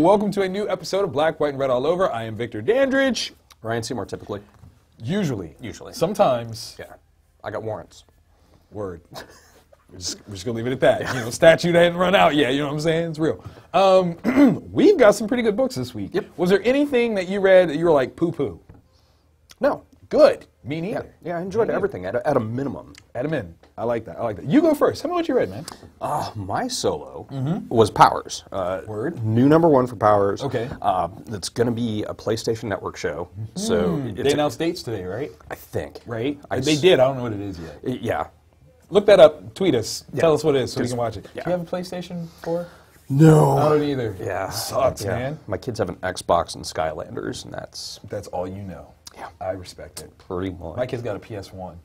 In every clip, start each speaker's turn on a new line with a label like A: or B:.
A: welcome to a new episode of Black, White, and Red All Over. I am Victor Dandridge.
B: Ryan Seymore, typically.
A: Usually.
B: Usually.
A: Sometimes.
B: Yeah. I got warrants.
A: Word. We're just going to leave it at that. You know, statute hadn't run out yet. You know what I'm saying? It's real. We've got some pretty good books this week.
B: Yep.
A: Was there anything that you read that you were like, poo-poo?
B: No.
A: Good. Me neither.
B: Yeah, I enjoyed everything at a minimum.
A: At a min. I like that. I like that. You go first. Tell me what you read, man.
B: My solo was Powers.
A: Word.
B: New #1 for Powers.
A: Okay.
B: It's going to be a PlayStation Network show. So
A: They announced dates today, right?
B: I think.
A: Right? They did. I don't know what it is yet.
B: Yeah.
A: Look that up. Tweet us.
B: Yeah.
A: Tell us what it is so we can watch it.
B: Yeah.
A: Do you have a PlayStation 4?
B: No.
A: I don't either.
B: Yeah.
A: Sucks, man.
B: My kids have an Xbox and Skylanders, and that's
A: all you know.
B: Yeah.
A: I respect it.
B: pretty much.
A: My kid's got a PS1.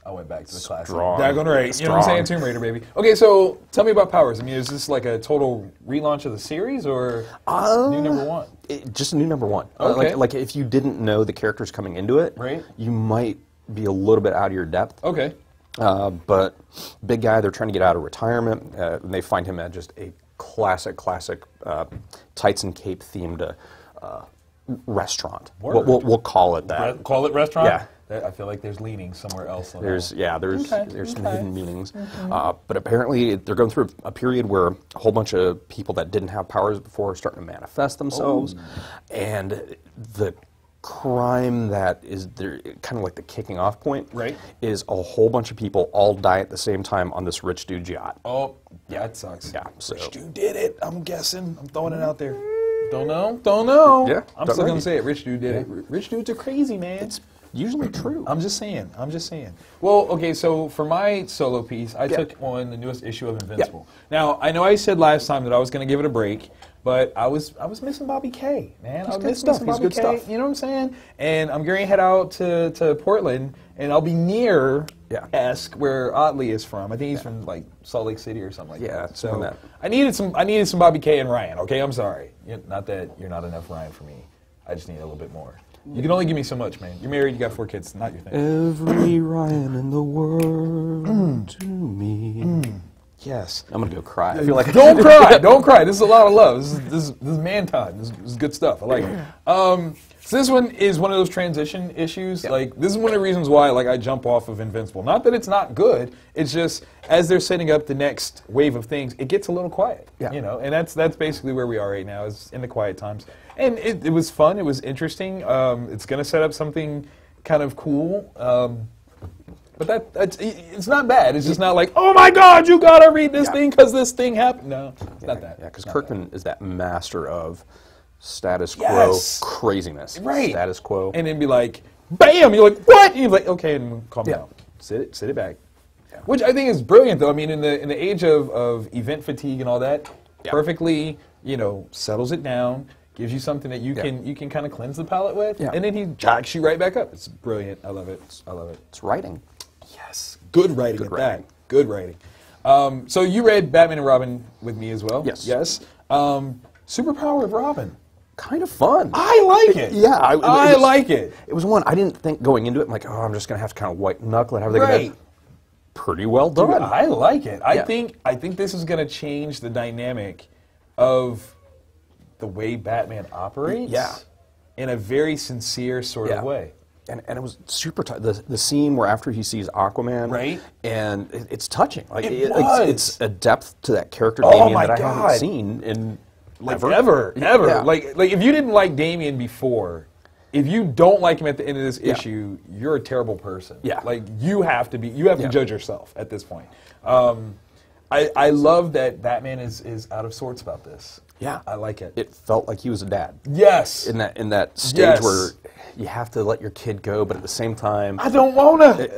A: I went back to the classic.
B: Strong.
A: Daggone right. You know what I'm saying? Tomb Raider, baby. Okay, so tell me about Powers. I mean, is this like a total relaunch of the series or new #1?
B: Just a new #1.
A: Okay.
B: Like if you didn't know the characters coming into it,
A: Right.
B: you might be a little bit out of your depth.
A: Okay.
B: But big guy, they're trying to get out of retirement, and they find him at just a classic tights and cape themed restaurant.
A: Word.
B: We'll call it that.
A: Call it restaurant?
B: Yeah.
A: I feel like there's leaning somewhere else. On
B: There's
A: Okay.
B: some hidden meanings, but apparently they're going through a period where a whole bunch of people that didn't have powers before are starting to manifest themselves, and the crime that is there, kind of like the kicking off point,
A: Right.
B: is a whole bunch of people all die at the same time on this rich dude's yacht.
A: Oh, yeah, it sucks.
B: Yeah, so
A: Rich dude did it. I'm guessing. I'm throwing it out there. Don't know. Don't know.
B: Yeah,
A: I'm
B: don't
A: still
B: know.
A: going to say it. Rich dude did it. Rich dudes are crazy, man.
B: it's usually true.
A: I'm just saying. Well, okay, so for my solo piece, I took on the newest issue of Invincible. Now, I know I said last time that I was going to give it a break, but I was missing Bobby K, man. I was missing Bobby
B: good
A: K.
B: stuff.
A: You know what I'm saying? And I'm going to head out to Portland, and I'll be near Esk, where Otley is from. I think he's from like Salt Lake City or something like that.
B: something
A: So
B: like that.
A: I needed some Bobby K and Ryan. Okay, I'm sorry. Not that you're not enough Ryan for me. I just need a little bit more. You can only give me so much, man. You're married, you got 4 kids, not your thing.
B: Every Ryan in the world to me.
A: Yes.
B: I'm gonna go cry. I feel like
A: Don't cry. Don't cry. This is a lot of love. This is man time. This is good stuff. I like it. So this one is one of those transition issues. Like this is one of the reasons why I jump off of Invincible. Not that it's not good. It's just as they're setting up the next wave of things, it gets a little quiet.
B: Yeah.
A: You know, and that's basically where we are right now. Is in the quiet times. And it was fun. It was interesting. It's going to set up something kind of cool. But it's not bad. It's just not like, oh my God, you gotta read this thing because this thing happened. No, it's not that.
B: Yeah, because Kirkman is that master of status quo craziness.
A: Right.
B: Status quo.
A: And then be like, bam! You're like, what? And you're like, okay, and calm down. Sit it back. Yeah. Which I think is brilliant, though. I mean, in the age of event fatigue and all that, perfectly, settles it down. Gives you something that you can kind of cleanse the palate with, and then he jacks you right back up. It's brilliant. I love it.
B: It's writing.
A: Yes, good writing at that. Good writing. So you read Batman and Robin with me as well?
B: Yes.
A: Yes. Superpower of Robin.
B: Kind of fun.
A: I like it.
B: Yeah,
A: I like it.
B: It was one I didn't think going into it. I'm like, oh, I'm just gonna have to kind of white knuckle it. How are they gonna? Pretty well done.
A: Dude, I like it. I think this is gonna change the dynamic of the way Batman operates.
B: Yeah.
A: In a very sincere sort of way.
B: And it was super tight. The scene where after he sees Aquaman,
A: right?
B: And it's touching. Like
A: it's
B: a depth to that character Damian that I haven't seen in
A: ever.
B: Yeah.
A: Like if you didn't like Damian before, if you don't like him at the end of this issue, you're a terrible person.
B: Yeah.
A: Like you have to judge yourself at this point. I love that Batman is out of sorts about this.
B: Yeah,
A: I like it.
B: It felt like he was a dad.
A: Yes.
B: In that stage where you have to let your kid go, but at the same time,
A: I don't wanna.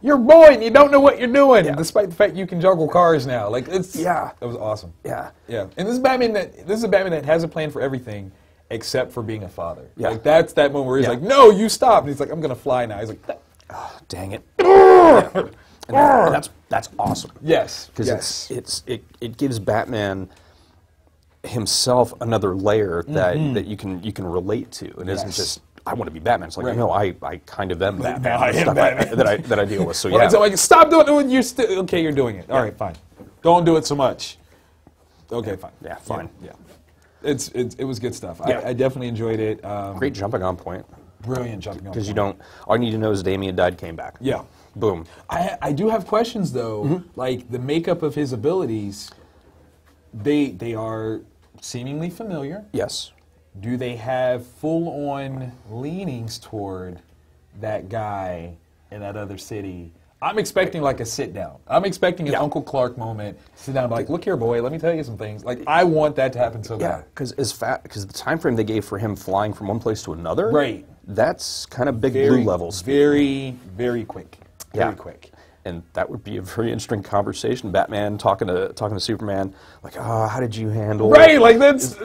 A: You're a boy and you don't know what you're doing, despite the fact you can juggle cars now. Like it was awesome.
B: Yeah.
A: And this is a Batman that has a plan for everything except for being a father.
B: Yeah.
A: Like that's that moment where he's like, no, you stop. And he's like, I'm gonna fly now. He's like,
B: oh, dang it. And that's awesome.
A: Yes.
B: Because it gives Batman himself another layer that you can relate to. It isn't just I want to be Batman. It's like no, I kind of am Batman.
A: No, I am Batman.
B: that I deal with. So
A: So like, stop doing it. You're still okay. You're doing it. All right, fine. Don't do it so much. Okay, fine.
B: Yeah, fine.
A: Yeah. It was good stuff.
B: Yeah.
A: I definitely enjoyed it.
B: Great jumping on point.
A: Brilliant jumping on point.
B: Because you don't, all you need to know is Damien died, came back.
A: Yeah.
B: Boom.
A: I do have questions though. Like the makeup of his abilities, they are seemingly familiar.
B: Yes.
A: Do they have full-on leanings toward that guy in that other city? I'm expecting like a sit-down. I'm expecting an Uncle Clark moment. Sit down and be like, look here, boy, let me tell you some things. Like, I want that to happen so
B: Yeah,
A: bad.
B: because the time frame they gave for him flying from one place to another,
A: Right.
B: that's kind of big blue level speed.
A: Very, very quick. Very
B: Yeah.
A: quick.
B: And that would be a very interesting conversation. Batman talking to Superman, like, how did you handle...
A: Right, like that's...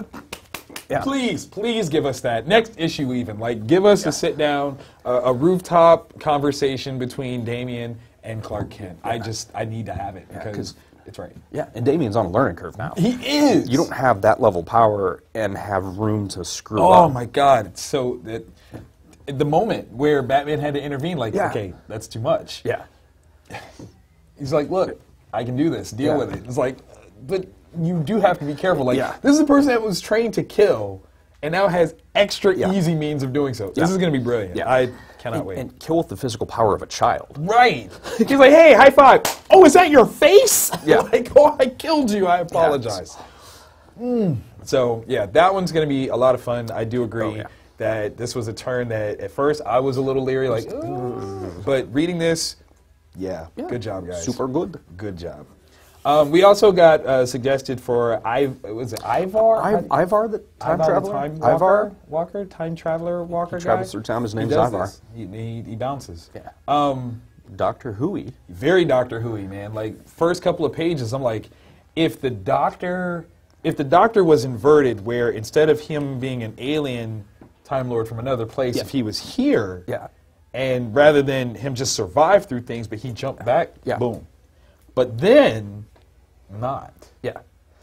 B: Yeah.
A: Please give us that. Next issue even. Like, give us a sit-down, a rooftop conversation between Damian and Clark Kent. I need to have it because it's right.
B: Yeah, and Damien's on a learning curve now.
A: He is.
B: You don't have that level power and have room to screw
A: Oh,
B: up.
A: my God. It's so... the moment where Batman had to intervene, like, okay, that's too much.
B: Yeah.
A: He's like, look, I can do this. Deal
B: Yeah.
A: with it. It's like, but you do have to be careful. Like,
B: Yeah.
A: this is a person that was trained to kill and now has extra easy means of doing so. This is going to be brilliant.
B: Yeah.
A: I cannot wait.
B: And kill with the physical power of a child.
A: Right. He's like, hey, high five. Oh, is that your face?
B: Yeah.
A: Like, oh, I killed you. I apologize. So, yeah, that one's going to be a lot of fun. I do agree that this was a turn that at first I was a little leery, like, but reading this, good job, guys.
B: Super good.
A: Good job. We also got suggested for was it Ivar?
B: Ivar, the time traveler?
A: Ivar Walker, time traveler Walker guy.
B: Travels through time. His name's
A: does
B: Ivar.
A: this. He bounces.
B: Yeah. Doctor Who-y.
A: Very Doctor Who-y, man. Like first couple of pages, I'm like, if the Doctor was inverted, where instead of him being an alien Time Lord from another place, if he was here, and rather than him just survive through things, but he jumped back, boom. But then, not.
B: Yeah.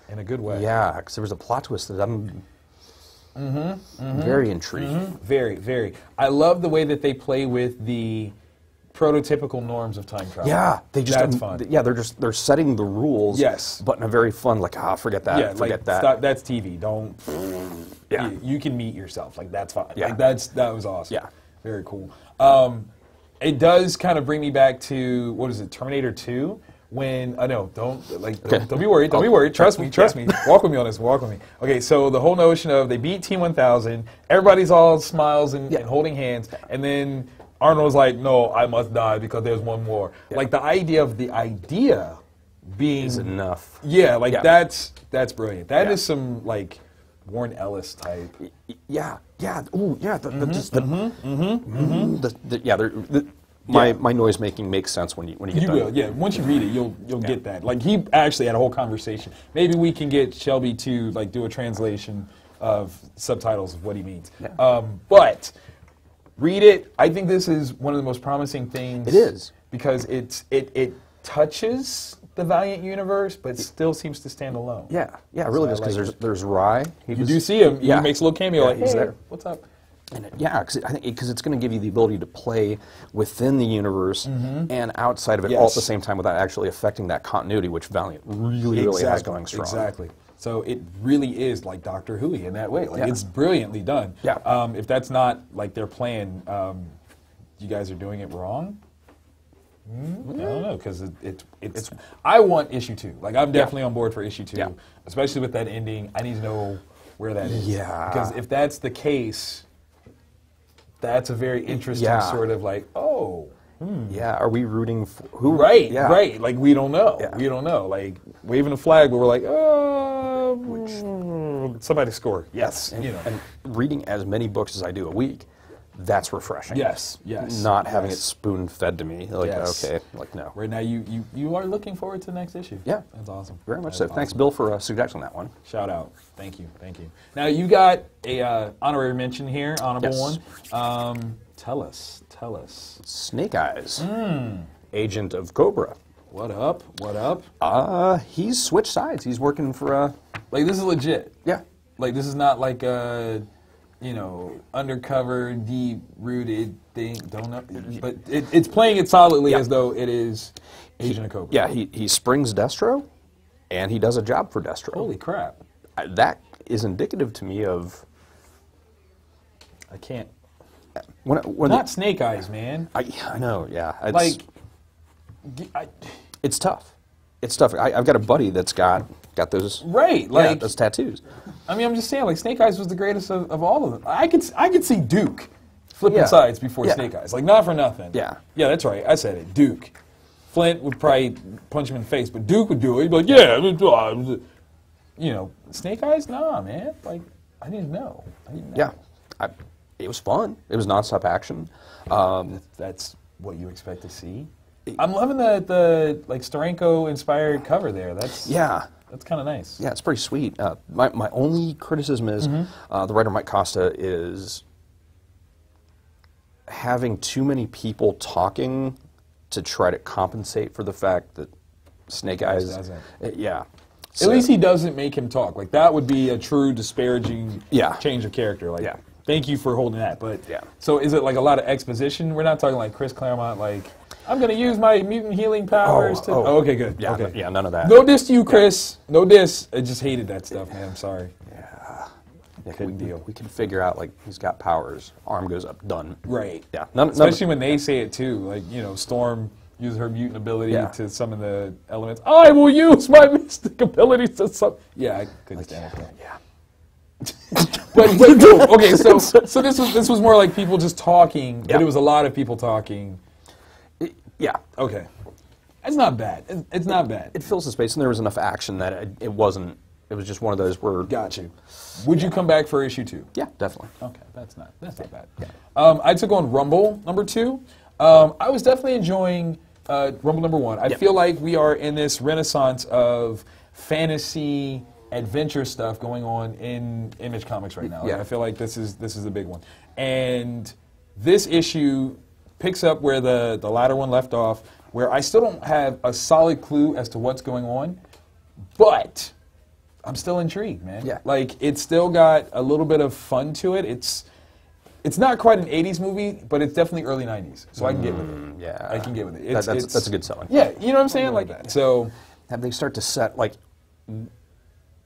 A: In a good way.
B: Yeah, because there was a plot twist that I'm very intrigued.
A: Very, very. I love the way that they play with the prototypical norms of time travel.
B: Yeah, they just
A: that's fun.
B: Yeah, they're setting the rules.
A: Yes.
B: But in a very fun, like, forget that.
A: Yeah,
B: forget
A: like,
B: that.
A: Stop, that's TV. Don't.
B: Yeah.
A: You can meet yourself. Like that's fine.
B: Yeah.
A: Like that was awesome.
B: Yeah.
A: Very cool. It does kind of bring me back to what is it, Terminator 2? When I know, don't be worried. Don't be worried. Trust me. Walk with me on this. Walk with me. Okay, so the whole notion of they beat T-1000, everybody's all smiles and holding hands, and then Arnold's like, "No, I must die because there's one more." Yeah. Like the idea being
B: is enough.
A: Yeah, like that's brilliant. That is some like Warren Ellis type.
B: Yeah. Ooh, yeah. My noise making makes sense when you get
A: You
B: done.
A: will, yeah. Once you read it, you'll get that. Like he actually had a whole conversation. Maybe we can get Shelby to like do a translation of subtitles of what he means.
B: Yeah.
A: But read it. I think this is one of the most promising things.
B: It is
A: because it touches the Valiant universe, but still seems to stand alone.
B: Yeah, really does because there's Rye.
A: You do see him. He makes a little cameo. Like
B: he's
A: hey,
B: there.
A: What's up?
B: And because it's going to give you the ability to play within the universe and outside of it all at the same time without actually affecting that continuity, which Valiant really has going strong.
A: Exactly. So it really is like Doctor Who in that way. Like it's brilliantly done.
B: Yeah.
A: If that's not like their plan, you guys are doing it wrong. I don't know because it's. I want issue 2. Like I'm definitely on board for issue 2, especially with that ending. I need to know where that is.
B: Yeah.
A: Because if that's the case, that's a very interesting sort of like,
B: Yeah, are we rooting for who?
A: Right,
B: yeah.
A: right. Like we don't know.
B: Yeah.
A: We don't know. Like waving a flag, but we're like, somebody score. Yes.
B: And reading as many books as I do a week, that's refreshing.
A: Yes.
B: Not having it spoon-fed to me. Like, okay, like no.
A: Right now, you are looking forward to the next issue.
B: Yeah.
A: That's awesome.
B: Very much so. Thanks, Bill, for suggesting that one.
A: Shout out. Thank you. Now, you got a honorary mention here, honorable one. Tell us.
B: Snake Eyes, agent of Cobra.
A: What up?
B: He's switched sides. He's working for
A: Like, this is legit.
B: Yeah.
A: Like, this is not like a... undercover, deep-rooted thing. But it's playing it solidly as though it is Agent of Cobra.
B: Yeah, he springs Destro, and he does a job for Destro.
A: Holy crap.
B: is indicative to me of.
A: I can't.
B: When
A: Not Snake Eyes, man.
B: I know, yeah. It's tough. It's tough. I've got a buddy that's got those those tattoos.
A: I mean, I'm just saying, like Snake Eyes was the greatest of all of them. I could see Duke flipping sides before Snake Eyes, like not for nothing.
B: Yeah,
A: that's right. I said it. Duke. Flint would probably punch him in the face, but Duke would do it. He'd be like, yeah, you know, Snake Eyes, nah, man. Like I didn't know.
B: Yeah, it was fun. It was nonstop action.
A: That's what you expect to see. I'm loving the like Steranko inspired cover there. That's kind of nice.
B: Yeah, it's pretty sweet. My only criticism is the writer Mike Costa is having too many people talking to try to compensate for the fact that Snake Eyes. Yeah.
A: At least he doesn't make him talk. Like that would be a true disparaging change of character. Like thank you for holding that. But so is it like a lot of exposition? We're not talking like Chris Claremont like I'm going to use my mutant healing powers to... Oh, okay, good.
B: Yeah,
A: okay.
B: None of that.
A: No diss to you, Chris. No diss. I just hated that stuff, man. I'm sorry.
B: Yeah, couldn't deal. We can figure out, like, he's got powers. Arm goes up. Done.
A: Right.
B: Yeah.
A: Especially when they say it, too. Like, you know, Storm uses her mutant ability to summon the elements. I will use my mystic abilities to summon... Yeah, I couldn't stand it.
B: Yeah.
A: but okay, so this was more like people just talking, but it was a lot of people talking.
B: Yeah.
A: Okay. It's not bad. It's not bad.
B: It fills the space, and there was enough action that it wasn't. It was just one of those where.
A: Got you. Would you come back for issue 2?
B: Yeah, definitely.
A: Okay, that's not bad. Yeah. I took on Rumble #2. I was definitely enjoying Rumble #1. I feel like we are in this renaissance of fantasy adventure stuff going on in Image Comics right now. Like, I feel like this is a big one, and this issue picks up where the latter one left off, where I still don't have a solid clue as to what's going on, but I'm still intrigued, man. Yeah. Like, it's still got a little bit of fun to it. It's not quite an 80s movie, but it's definitely early 90s, so I can get with it.
B: Yeah.
A: I can get with it.
B: That's a good selling.
A: Yeah, you know what I'm saying? Like that. So
B: have they start to set, like,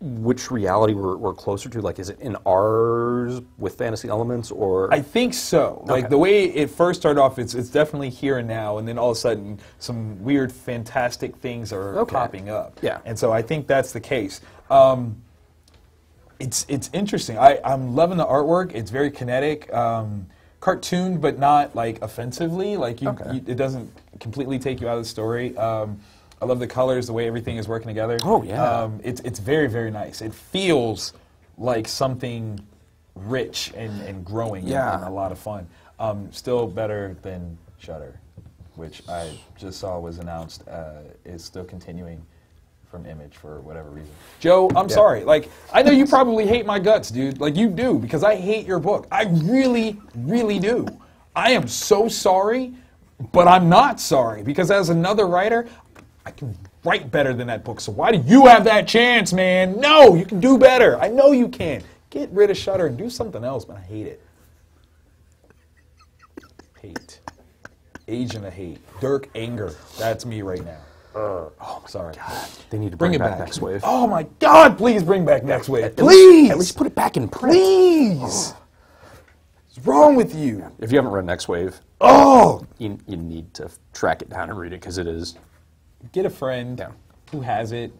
B: which reality we're closer to? Like, is it in ours with fantasy elements, or?
A: I think so. Like, the way it first started off, it's definitely here and now, and then all of a sudden, some weird, fantastic things are popping up.
B: Yeah.
A: And so I think that's the case. It's interesting. I'm loving the artwork. It's very kinetic, cartooned, but not, like, offensively. Like, it doesn't completely take you out of the story. I love the colors, the way everything is working together.
B: Oh, yeah.
A: It's very, very nice. It feels like something rich and growing and a lot of fun. Still better than Shudder, which I just saw was announced is still continuing from Image for whatever reason. Joe, I'm sorry. Like, I know you probably hate my guts, dude. Like, you do, because I hate your book. I really, really do. I am so sorry, but I'm not sorry, because as another writer, I can write better than that book, so why do you have that chance, man? No, you can do better. I know you can. Get rid of Shudder and do something else, man. I hate it. Hate. Agent of Hate. Dirk Anger. That's me right now. Oh, sorry.
B: God. They need to bring back Next Wave.
A: Oh, my God, please bring back Next Wave.
B: Please! At least put it back in print.
A: Please! What's wrong with you?
B: If you haven't read Next Wave, you need to track it down and read it, because it is...
A: Get a friend who has it,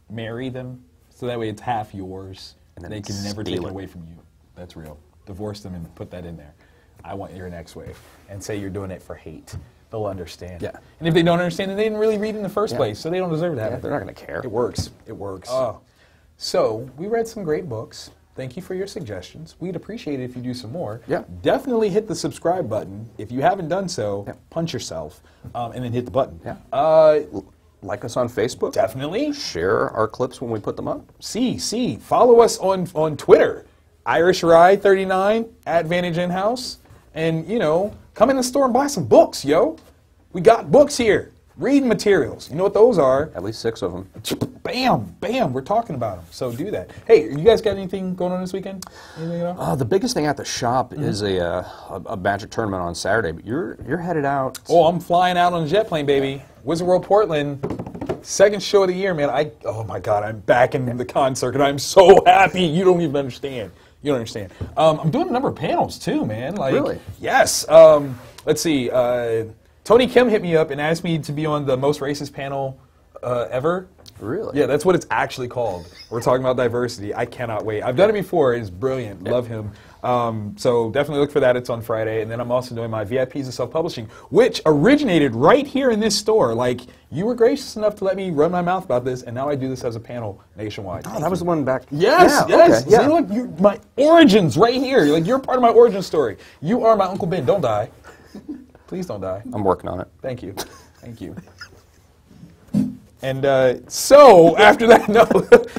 A: marry them, so that way it's half yours, and they can never take it away from you. That's real. Divorce them and put that in there. I want your Next Wave. And say you're doing it for hate. They'll understand. Yeah. And if they don't understand, then they didn't really read in the first place, so they don't deserve to have it.
B: They're not going to care.
A: It works. It works. So, we read some great books. Thank you for your suggestions. We'd appreciate it if you do some more.
B: Yeah.
A: Definitely hit the subscribe button. If you haven't done so, punch yourself, and then hit the button.
B: Yeah. Like us on Facebook.
A: Definitely.
B: Share our clips when we put them up.
A: Follow us on Twitter. IrishRye39 at Vantage InHouse. And, you know, come in the store and buy some books, yo. We got books here. Reading materials. You know what those are.
B: At least 6 of them.
A: Bam, bam, we're talking about them. So do that. Hey, you guys got anything going on this weekend? Anything at all?
B: The biggest thing at the shop is a Magic tournament on Saturday, but you're headed out.
A: Oh, I'm flying out on a jet plane, baby. Wizard World Portland. second show of the year, man. Oh my God, I'm back in the con circuit. I'm so happy. You don't even understand. You don't understand. I'm doing a number of panels too, man. Like,
B: really?
A: Yes. Let's see. Tony Kim hit me up and asked me to be on the most racist panel ever.
B: Really?
A: Yeah, that's what it's actually called. We're talking about diversity. I cannot wait. I've done it before. It's brilliant. Love him. So definitely look for that. It's on Friday. And then I'm also doing my VIPs of Self-Publishing, which originated right here in this store. Like, you were gracious enough to let me run my mouth about this, and now I do this as a panel nationwide.
B: Oh, that was the one back.
A: Yes,
B: yeah,
A: yes.
B: Okay, yeah.
A: See, look, my origins right here. Like, you're part of my origin story. You are my Uncle Ben. Don't die. Please don't die.
B: I'm working on it.
A: Thank you. Thank you. And so, after that, no.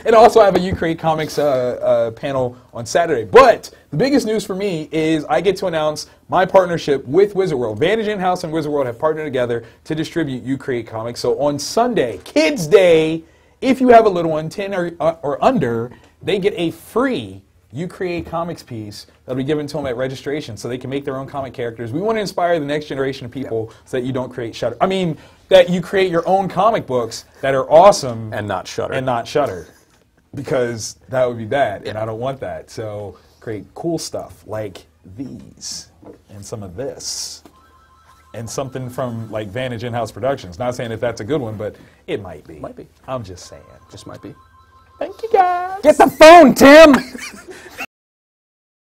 A: And also I have a You Create Comics panel on Saturday. But the biggest news for me is I get to announce my partnership with Wizard World. Vantage, InHouse, and Wizard World have partnered together to distribute You Create Comics. So on Sunday, Kids Day, if you have a little one, 10 or under, they get a free You Create Comics piece that'll be given to them at registration so they can make their own comic characters. We want to inspire the next generation of people so that you don't create Shutter. I mean, that you create your own comic books that are awesome.
B: And not Shutter.
A: And not Shutter. Because that would be bad, and I don't want that. So create cool stuff like these and some of this. And something from like Vantage In-House Productions. Not saying if that's a good one, but it might be.
B: Might be.
A: I'm just saying.
B: Just might be.
A: Thank you, guys.
B: Get the phone, Tim!